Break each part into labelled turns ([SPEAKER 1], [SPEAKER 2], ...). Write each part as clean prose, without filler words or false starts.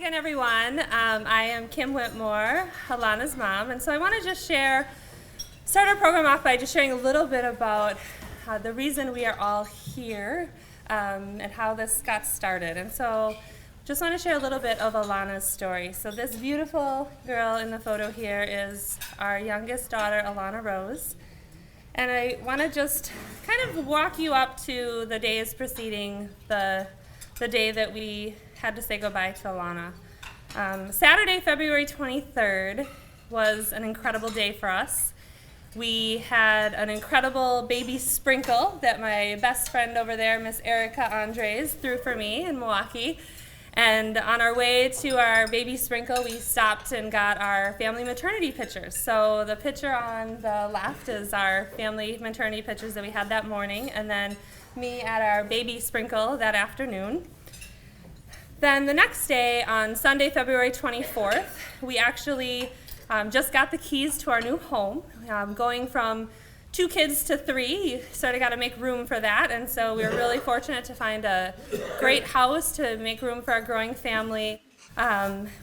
[SPEAKER 1] again, everyone. I am Kim Whitmore, Alana's mom, and so I want to just start our program off by just sharing a little bit about the reason we are all here and how this got started. And so just want to share a little bit of Alana's story. So this beautiful girl in the photo here is our youngest daughter, Alana Rose. And I want to just kind of walk you up to the days preceding the day that we had to say goodbye to Alana. Saturday, February 23rd was an incredible day for us. We had an incredible baby sprinkle that my best friend over there, Miss Erica Andres, threw for me in Milwaukee. And on our way to our baby sprinkle, we stopped and got our family maternity pictures. So the picture on the left is our family maternity pictures that we had that morning, and then me at our baby sprinkle that afternoon. Then the next day, on Sunday, February 24th, we actually just got the keys to our new home. Going from 2 kids to 3, you sort of got to make room for that, and so we were really fortunate to find a great house to make room for our growing family.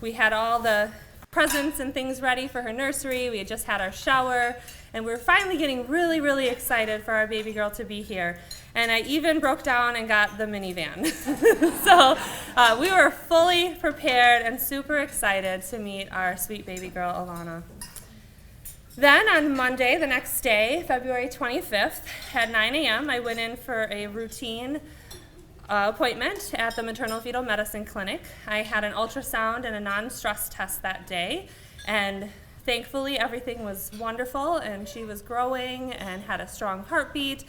[SPEAKER 1] We had all the presents and things ready for her nursery. We had just had our shower, and we were finally getting really, really excited for our baby girl to be here. And I even broke down and got the minivan. So we were fully prepared and super excited to meet our sweet baby girl, Alana. Then on Monday, the next day, February 25th, at 9 a.m., I went in for a routine appointment at the maternal fetal medicine clinic. I had an ultrasound and a non-stress test that day, and thankfully everything was wonderful, and she was growing and had a strong heartbeat.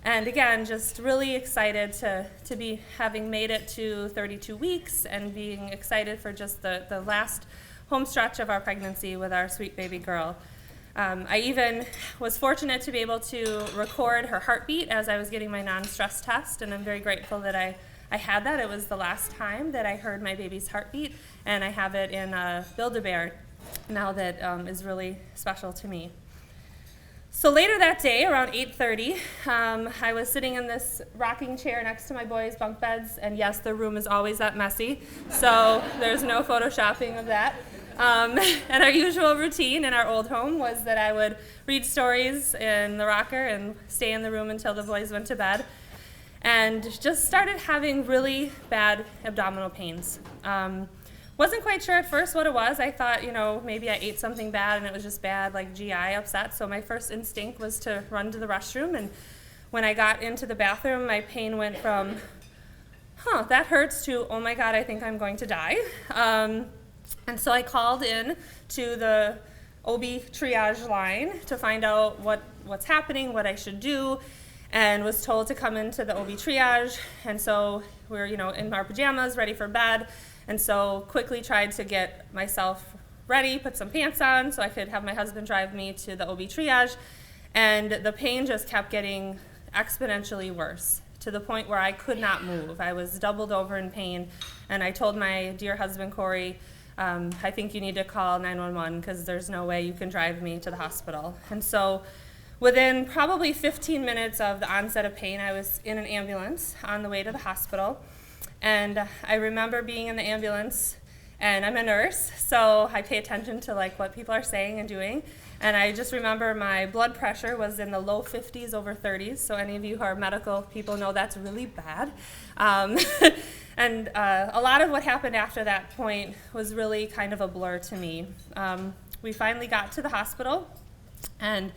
[SPEAKER 1] And again, just really excited to be having made it to 32 weeks and being excited for just the last home stretch of our pregnancy with our sweet baby girl. I even was fortunate to be able to record her heartbeat as I was getting my non-stress test, and I'm very grateful that I had that. It was the last time that I heard my baby's heartbeat, and I have it in Build-A-Bear now that is really special to me. So later that day, around 8:30, I was sitting in this rocking chair next to my boys' bunk beds, and yes, the room is always that messy, so there's no photoshopping of that. And our usual routine in our old home was that I would read stories in the rocker and stay in the room until the boys went to bed, and just started having really bad abdominal pains. Wasn't quite sure at first what it was. I thought, maybe I ate something bad and it was just bad, like GI upset. So my first instinct was to run to the restroom. And when I got into the bathroom, my pain went from, that hurts, to, oh my God, I think I'm going to die. And so I called in to the OB triage line to find out what's happening, what I should do, and was told to come into the OB triage. And so we're, in our pajamas, ready for bed. And so quickly tried to get myself ready, put some pants on so I could have my husband drive me to the OB triage. And the pain just kept getting exponentially worse to the point where I could not move. I was doubled over in pain. And I told my dear husband, Corey, I think you need to call 911 because there's no way you can drive me to the hospital. And so within probably 15 minutes of the onset of pain, I was in an ambulance on the way to the hospital. And I remember being in the ambulance, and I'm a nurse, so I pay attention to what people are saying and doing. And I just remember my blood pressure was in the low 50s over 30s, so any of you who are medical people know that's really bad. And a lot of what happened after that point was really kind of a blur to me. We finally got to the hospital, and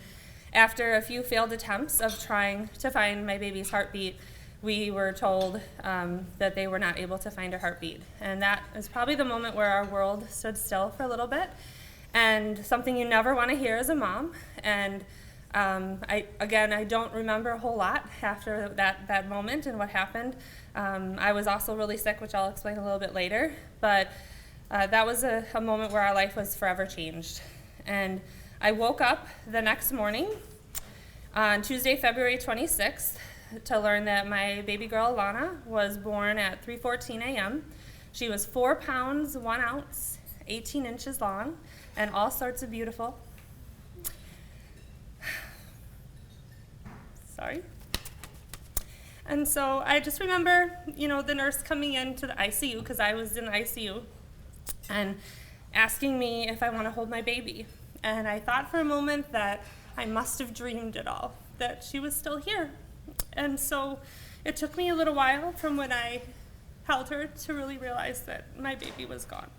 [SPEAKER 1] after a few failed attempts of trying to find my baby's heartbeat, we were told that they were not able to find her heartbeat. And that is probably the moment where our world stood still for a little bit, and something you never want to hear as a mom. And I don't remember a whole lot after that moment and what happened. I was also really sick, which I'll explain a little bit later, but that was a moment where our life was forever changed. And I woke up the next morning on Tuesday, February 26th, to learn that my baby girl, Alana, was born at 3:14 a.m. She was 4 pounds, 1 ounce, 18 inches long, and all sorts of beautiful. Sorry. And so I just remember, the nurse coming into the ICU, because I was in the ICU, and asking me if I want to hold my baby. And I thought for a moment that I must have dreamed it all, that she was still here. And so it took me a little while from when I held her to really realize that my baby was gone.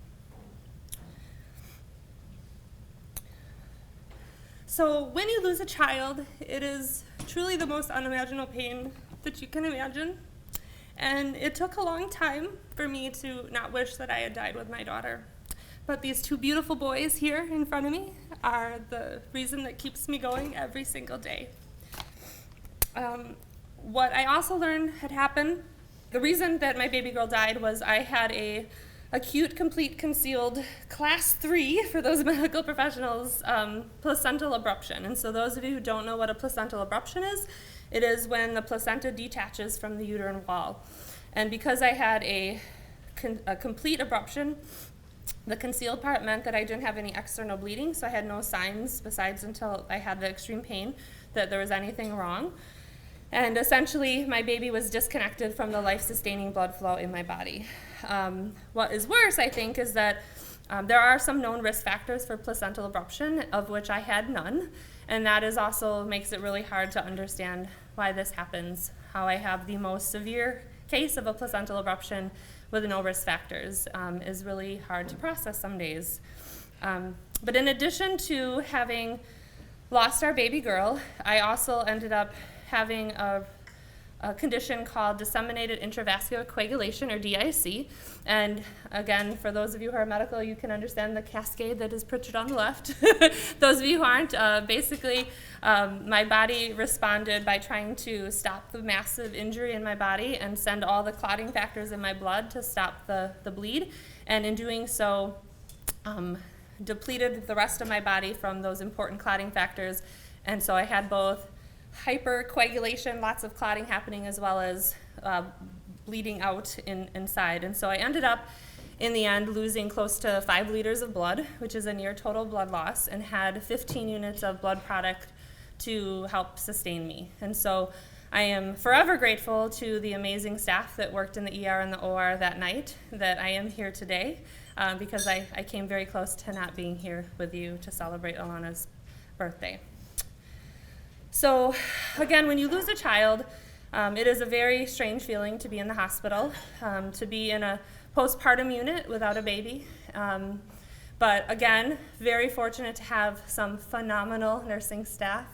[SPEAKER 1] So when you lose a child, it is truly the most unimaginable pain that you can imagine. And it took a long time for me to not wish that I had died with my daughter. But these two beautiful boys here in front of me are the reason that keeps me going every single day. What I also learned had happened, the reason that my baby girl died was I had a acute, complete, concealed, class 3, for those medical professionals, placental abruption. And so those of you who don't know what a placental abruption is, it is when the placenta detaches from the uterine wall. And because I had a complete abruption, the concealed part meant that I didn't have any external bleeding, so I had no signs besides until I had the extreme pain that there was anything wrong. And essentially, my baby was disconnected from the life-sustaining blood flow in my body. What is worse, I think, is that there are some known risk factors for placental abruption, of which I had none, and that is also makes it really hard to understand why this happens, how I have the most severe case of a placental abruption with no risk factors is really hard to process some days. But in addition to having lost our baby girl, I also ended up having a condition called disseminated intravascular coagulation, or DIC. And again, for those of you who are medical, you can understand the cascade that is pictured on the left. Those of you who aren't, basically, my body responded by trying to stop the massive injury in my body and send all the clotting factors in my blood to stop the bleed. And in doing so, depleted the rest of my body from those important clotting factors. And so I had both hypercoagulation, lots of clotting happening, as well as bleeding out inside. And so I ended up, in the end, losing close to 5 liters of blood, which is a near total blood loss, and had 15 units of blood product to help sustain me. And so I am forever grateful to the amazing staff that worked in the ER and the OR that night that I am here today, because I came very close to not being here with you to celebrate Alana's birthday. So again, when you lose a child, it is a very strange feeling to be in the hospital, to be in a postpartum unit without a baby. But again, very fortunate to have some phenomenal nursing staff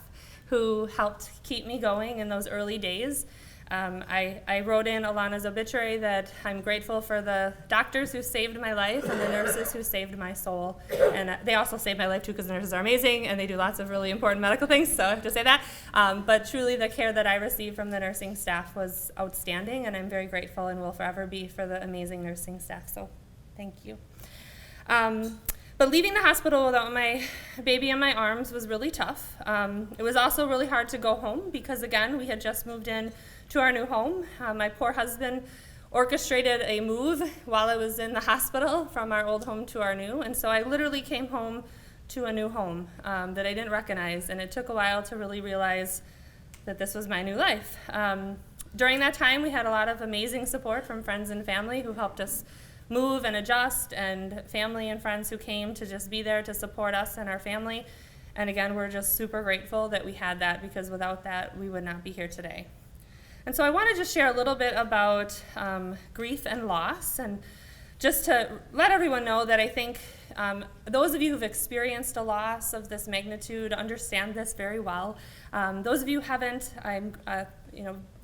[SPEAKER 1] who helped keep me going in those early days. I wrote in Alana's obituary that I'm grateful for the doctors who saved my life and the nurses who saved my soul. And they also saved my life too, because the nurses are amazing and they do lots of really important medical things, so I have to say that. But truly the care that I received from the nursing staff was outstanding, and I'm very grateful and will forever be for the amazing nursing staff, so thank you. But leaving the hospital without my baby in my arms was really tough. It was also really hard to go home because, again, we had just moved in to our new home. My poor husband orchestrated a move while I was in the hospital from our old home to our new, and so I literally came home to a new home that I didn't recognize, and it took a while to really realize that this was my new life. During that time, we had a lot of amazing support from friends and family who helped us move and adjust, and family and friends who came to just be there to support us and our family. And again, we're just super grateful that we had that, because without that, we would not be here today. And so I want to just share a little bit about grief and loss, and just to let everyone know that I think those of you who've experienced a loss of this magnitude understand this very well. Those of you who haven't, I'm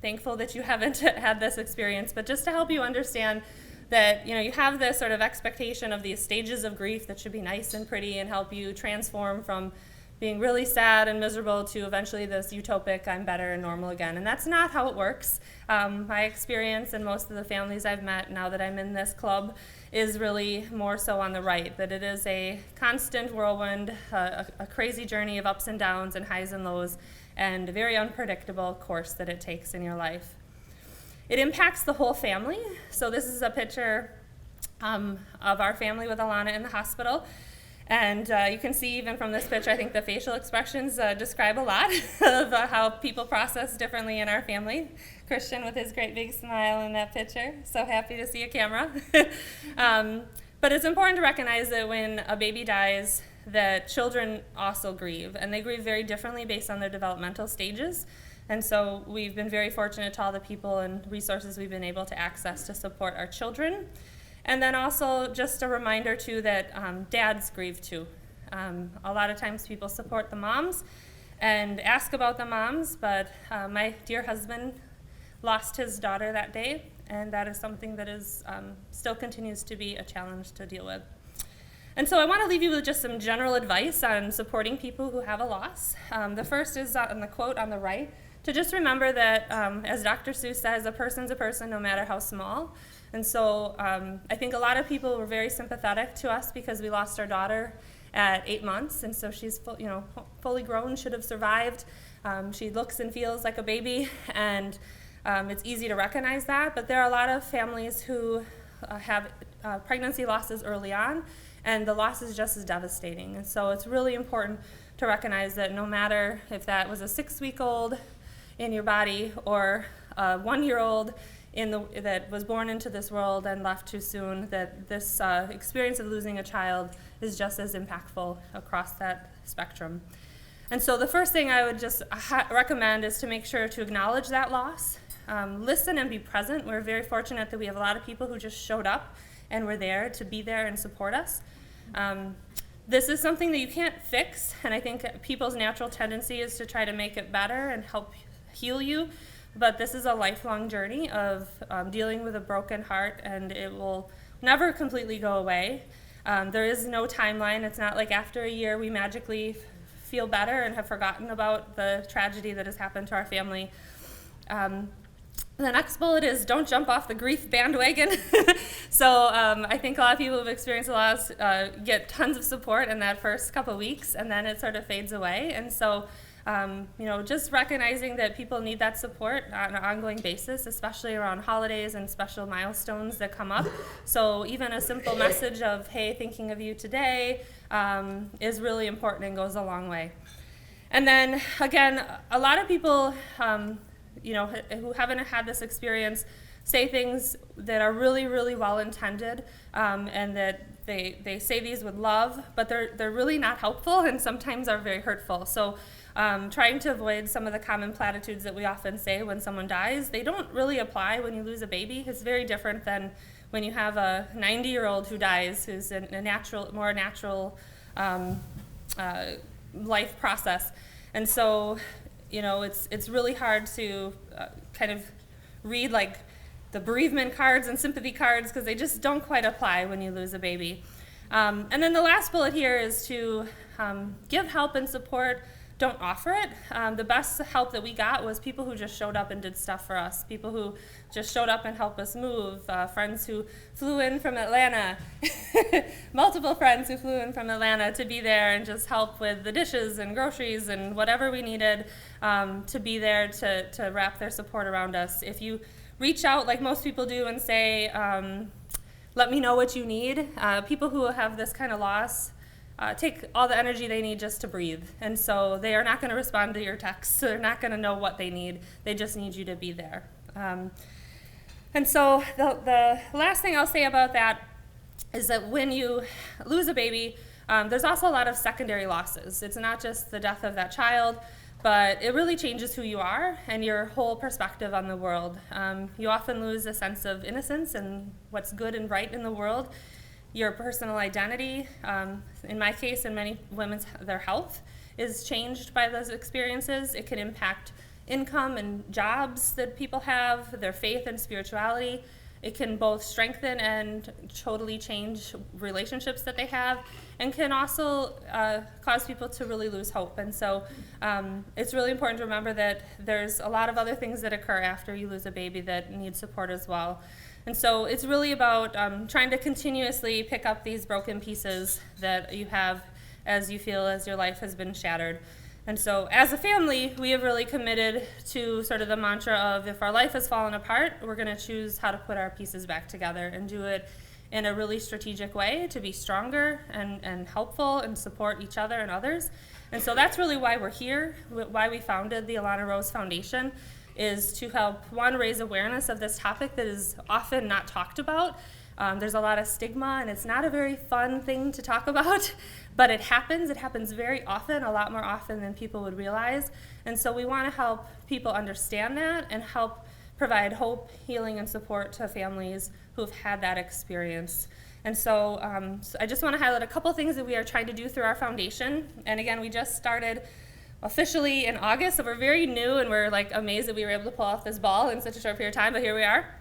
[SPEAKER 1] thankful that you haven't had this experience, but just to help you understand that you have this sort of expectation of these stages of grief that should be nice and pretty and help you transform from being really sad and miserable to eventually this utopic, I'm better and normal again. And that's not how it works. My experience and most of the families I've met now that I'm in this club is really more so on the right, that it is a constant whirlwind, a crazy journey of ups and downs and highs and lows, and a very unpredictable course that it takes in your life. It impacts the whole family. So this is a picture of our family with Alana in the hospital. And you can see even from this picture, I think the facial expressions describe a lot of how people process differently in our family. Christian with his great big smile in that picture. So happy to see a camera. But it's important to recognize that when a baby dies, that children also grieve, and they grieve very differently based on their developmental stages. And so we've been very fortunate to all the people and resources we've been able to access to support our children. And then also just a reminder too that dads grieve too. A lot of times people support the moms and ask about the moms, but my dear husband lost his daughter that day, and that is something that is still continues to be a challenge to deal with. And so I want to leave you with just some general advice on supporting people who have a loss. The first is on the quote on the right, to just remember that, as Dr. Seuss says, a person's a person no matter how small. And so I think a lot of people were very sympathetic to us because we lost our daughter at 8 months, and so she's fully grown, should have survived. She looks and feels like a baby, and it's easy to recognize that, but there are a lot of families who have pregnancy losses early on, and the loss is just as devastating. And so it's really important to recognize that no matter if that was a 6-week-old in your body or a 1-year-old that was born into this world and left too soon, that this experience of losing a child is just as impactful across that spectrum. And so the first thing I would just recommend is to make sure to acknowledge that loss, listen and be present. We're very fortunate that we have a lot of people who just showed up and were there to be there and support us. This is something that you can't fix, and I think people's natural tendency is to try to make it better and help heal you. But this is a lifelong journey of dealing with a broken heart, and it will never completely go away. There is no timeline. It's not like after a year we magically feel better and have forgotten about the tragedy that has happened to our family. The next bullet is don't jump off the grief bandwagon. So I think a lot of people who have experienced a loss get tons of support in that first couple weeks, and then it sort of fades away. And so just recognizing that people need that support on an ongoing basis, especially around holidays and special milestones that come up. So even a simple message of, hey, thinking of you today, is really important and goes a long way. And then, again, a lot of people who haven't had this experience say things that are really, really well-intended, and that they say these with love, but they're really not helpful and sometimes are very hurtful. So trying to avoid some of the common platitudes that we often say when someone dies, they don't really apply when you lose a baby. It's very different than when you have a 90-year-old who dies, who's in a more natural life process. And so, it's really hard to kind of read like the bereavement cards and sympathy cards because they just don't quite apply when you lose a baby. And then the last bullet here is to give help and support. Don't offer it. The best help that we got was people who just showed up and did stuff for us, people who just showed up and helped us move, friends who flew in from Atlanta, multiple friends who flew in from Atlanta to be there and just help with the dishes and groceries and whatever we needed to be there to wrap their support around us. If you reach out like most people do and say, let me know what you need, people who have this kind of loss take all the energy they need just to breathe. And so they are not going to respond to your texts. They're not going to know what they need. They just need you to be there. And so the last thing I'll say about that is that when you lose a baby, there's also a lot of secondary losses. It's not just the death of that child, but it really changes who you are and your whole perspective on the world. You often lose a sense of innocence and what's good and right in the world. Your personal identity, in my case and many women's, their health is changed by those experiences. It can impact income and jobs that people have, their faith and spirituality. It can both strengthen and totally change relationships that they have, and can also cause people to really lose hope. And so it's really important to remember that there's a lot of other things that occur after you lose a baby that need support as well. And so it's really about trying to continuously pick up these broken pieces that you have as you feel as your life has been shattered. And so as a family, we have really committed to sort of the mantra of if our life has fallen apart, we're going to choose how to put our pieces back together and do it in a really strategic way to be stronger and helpful and support each other and others. And so that's really why we're here, why we founded the Alana Rose Foundation, is to help, one, raise awareness of this topic that is often not talked about, There's a lot of stigma, and it's not a very fun thing to talk about, but it happens. It happens very often, a lot more often than people would realize. And so we want to help people understand that and help provide hope, healing, and support to families who've had that experience. And so, I just want to highlight a couple things that we are trying to do through our foundation. And again, we just started officially in August, so we're very new, and we're like amazed that we were able to pull off this ball in such a short period of time, but here we are.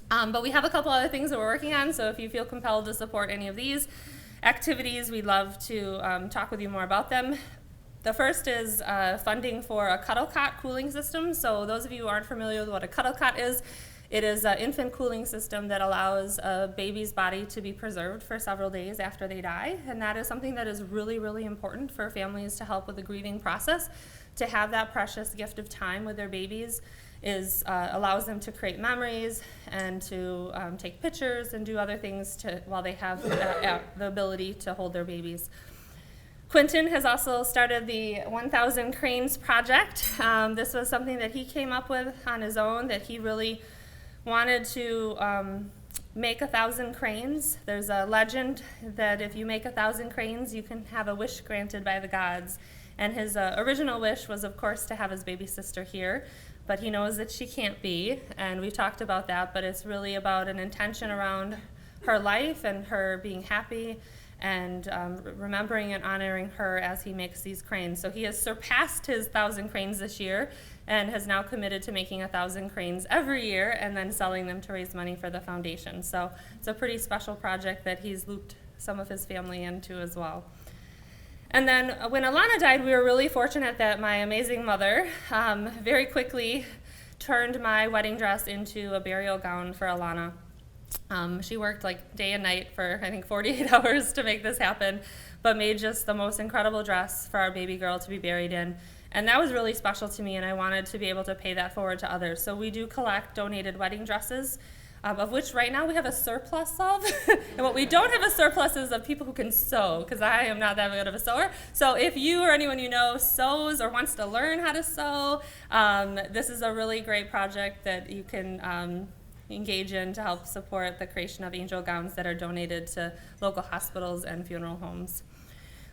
[SPEAKER 1] But we have a couple other things that we're working on, so if you feel compelled to support any of these activities, we'd love to talk with you more about them. The first is funding for a Cuddle cot cooling system. So those of you who aren't familiar with what a Cuddle cot is, it is an infant cooling system that allows a baby's body to be preserved for several days after they die. And that is something that is really, really important for families to help with the grieving process. To have that precious gift of time with their babies allows them to create memories and to take pictures and do other things while they have the ability to hold their babies. Quentin has also started the 1,000 Cranes project. This was something that he came up with on his own, that he really wanted to make 1,000 cranes. There's a legend that if you make 1,000 cranes, you can have a wish granted by the gods. And his original wish was, of course, to have his baby sister here, but he knows that she can't be, and we've talked about that, but it's really about an intention around her life and her being happy and remembering and honoring her as he makes these cranes. So he has surpassed his 1,000 cranes this year and has now committed to making 1,000 cranes every year and then selling them to raise money for the foundation. So it's a pretty special project that he's looped some of his family into as well. And then when Alana died, we were really fortunate that my amazing mother very quickly turned my wedding dress into a burial gown for Alana. She worked like day and night for, I think, 48 hours to make this happen, but made just the most incredible dress for our baby girl to be buried in. And that was really special to me, and I wanted to be able to pay that forward to others. So we do collect donated wedding dresses, of which right now we have a surplus of. And what we don't have a surplus is of people who can sew, because I am not that good of a sewer. So if you or anyone you know sews or wants to learn how to sew, this is a really great project that you can engage in to help support the creation of angel gowns that are donated to local hospitals and funeral homes.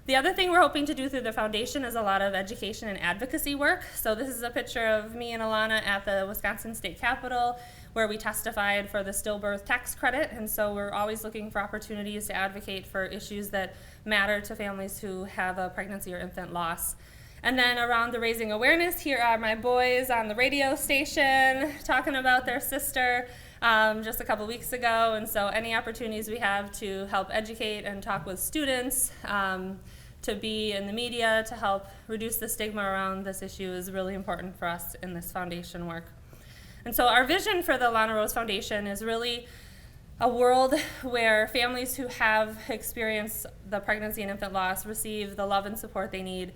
[SPEAKER 1] The other thing we're hoping to do through the foundation is a lot of education and advocacy work. So this is a picture of me and Alana at the Wisconsin State Capitol, where we testified for the stillbirth tax credit. And so we're always looking for opportunities to advocate for issues that matter to families who have a pregnancy or infant loss. And then around the raising awareness, here are my boys on the radio station talking about their sister just a couple weeks ago. And so any opportunities we have to help educate and talk with students, to be in the media, to help reduce the stigma around this issue is really important for us in this foundation work. And so our vision for the Alana Rose Foundation is really a world where families who have experienced the pregnancy and infant loss receive the love and support they need,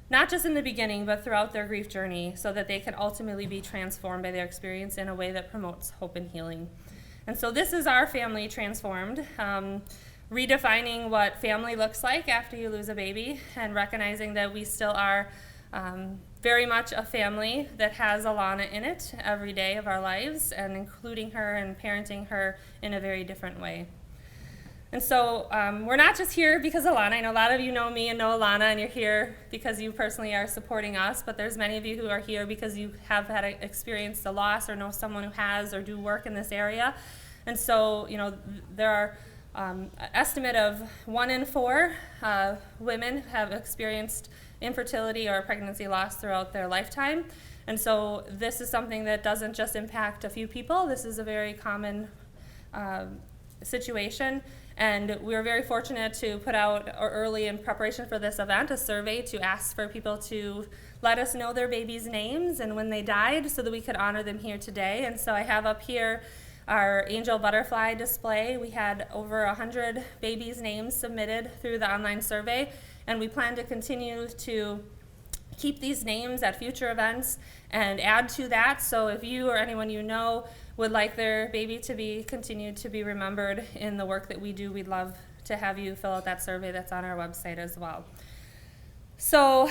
[SPEAKER 1] not just in the beginning, but throughout their grief journey, so that they can ultimately be transformed by their experience in a way that promotes hope and healing. And so this is our family transformed, redefining what family looks like after you lose a baby, and recognizing that we still are very much a family that has Alana in it every day of our lives, and including her and parenting her in a very different way. And so we're not just here because of Alana. I know a lot of you know me and know Alana, and you're here because you personally are supporting us, but there's many of you who are here because you have had experienced a loss or know someone who has or do work in this area. And so, you know, there are an estimate of 1 in 4 women have experienced infertility or pregnancy loss throughout their lifetime. And so this is something that doesn't just impact a few people. This is a very common situation. And we were very fortunate to put out early in preparation for this event a survey to ask for people to let us know their babies' names and when they died so that we could honor them here today. And so I have up here our angel butterfly display. We had over 100 babies' names submitted through the online survey, and we plan to continue to keep these names at future events and add to that. So if you or anyone you know would like their baby to be continued to be remembered in the work that we do, we'd love to have you fill out that survey that's on our website as well. So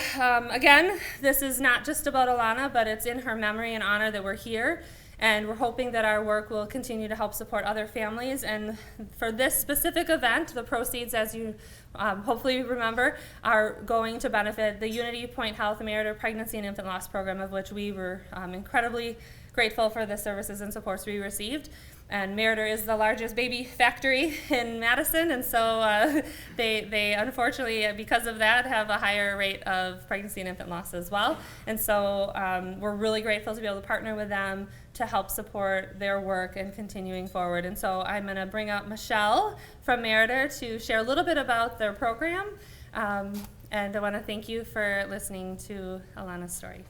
[SPEAKER 1] again, this is not just about Alana, but it's in her memory and honor that we're here. And we're hoping that our work will continue to help support other families. And for this specific event, the proceeds, as you hopefully remember, are going to benefit the Unity Point Health Meritor Pregnancy and Infant Loss Program, of which we were incredibly grateful for the services and supports we received. And Meritor is the largest baby factory in Madison, and so they unfortunately, because of that, have a higher rate of pregnancy and infant loss as well. And so we're really grateful to be able to partner with them to help support their work and continuing forward. And so I'm going to bring up Michelle from Meritor to share a little bit about their program. And I want to thank you for listening to Alana's story.